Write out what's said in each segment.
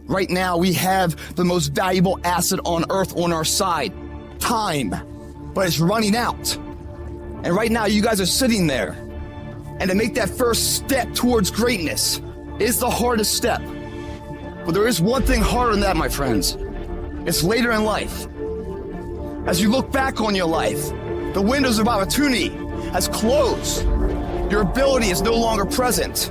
Right now, we have the most valuable asset on earth on our side, time, but it's running out. And right now, you guys are sitting there. And to make that first step towards greatness is the hardest step. But there is one thing harder than that, my friends. It's later in life. As you look back on your life, the windows of opportunity has closed. Your ability is no longer present.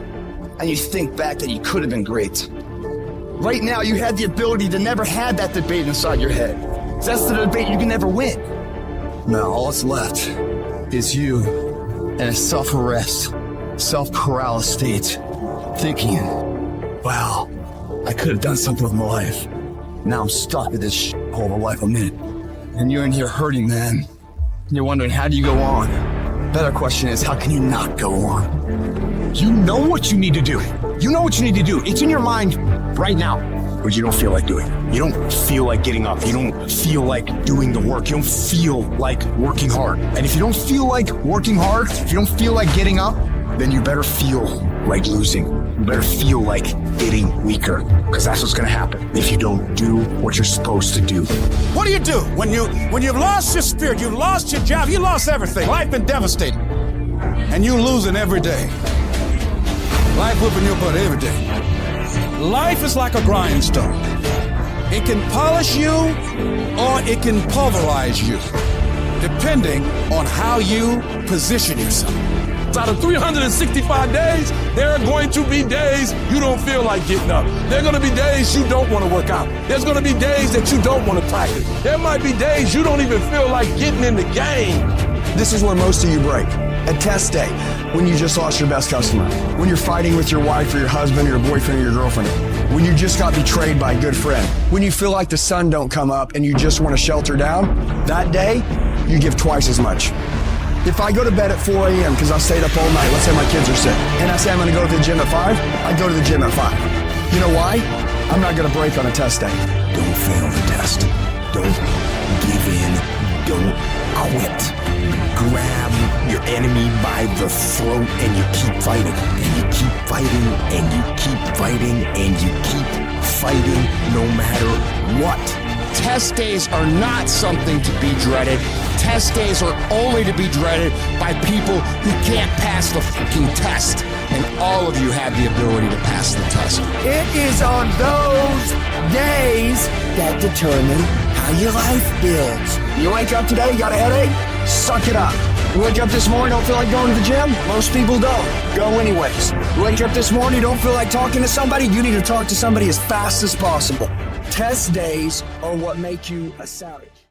And you think back that you could have been great. Right now, you had the ability to never have that debate inside your head. That's the debate you can never win. Now, all that's left is you in a self-arrest, self-corral state, thinking, wow, I could have done something with my life. Now I'm stuck in this hole of life I'm in. And you're in here hurting, man. You're wondering, how do you go on? Better question is, how can you not go on? You know what you need to do. You know what you need to do. It's in your mind right now, but you don't feel like doing it. You don't feel like getting up. You don't feel like doing the work. You don't feel like working hard. And if you don't feel like working hard, if you don't feel like getting up, then you better feel like losing. You better feel like getting weaker, because that's what's going to happen if you don't do what you're supposed to do. What do you do when you've lost your spirit, you've lost your job, you lost everything, life been devastated, and you losing every day? Life whipping your butt every day. Life is like a grindstone. It can polish you or it can pulverize you, depending on how you position yourself. Out of 365 days, there are going to be days you don't feel like getting up. There are going to be days you don't want to work out. There's going to be days that you don't want to practice. There might be days you don't even feel like getting in the game. This is where most of you break. At test day, when you just lost your best customer, when you're fighting with your wife or your husband or your boyfriend or your girlfriend, when you just got betrayed by a good friend, when you feel like the sun don't come up and you just want to shelter down, that day, you give twice as much. If I go to bed at 4 a.m. because I stayed up all night, let's say my kids are sick, and I say I'm going to go to the gym at 5, I go to the gym at 5. You know why? I'm not going to break on a test day. Don't fail the test. Don't give in. Don't quit. Grab your enemy by the throat and you keep fighting. And you keep fighting and you keep fighting and you keep fighting no matter what. Test days are not something to be dreaded. Test days are only to be dreaded by people who can't pass the fucking test. And all of you have the ability to pass the test. It is on those days that determine how your life builds. You wake up today, you got a headache? Suck it up. You wake up this morning, don't feel like going to the gym? Most people don't. Go anyways. You wake up this morning, don't feel like talking to somebody? You need to talk to somebody as fast as possible. Test days are what make you a savage.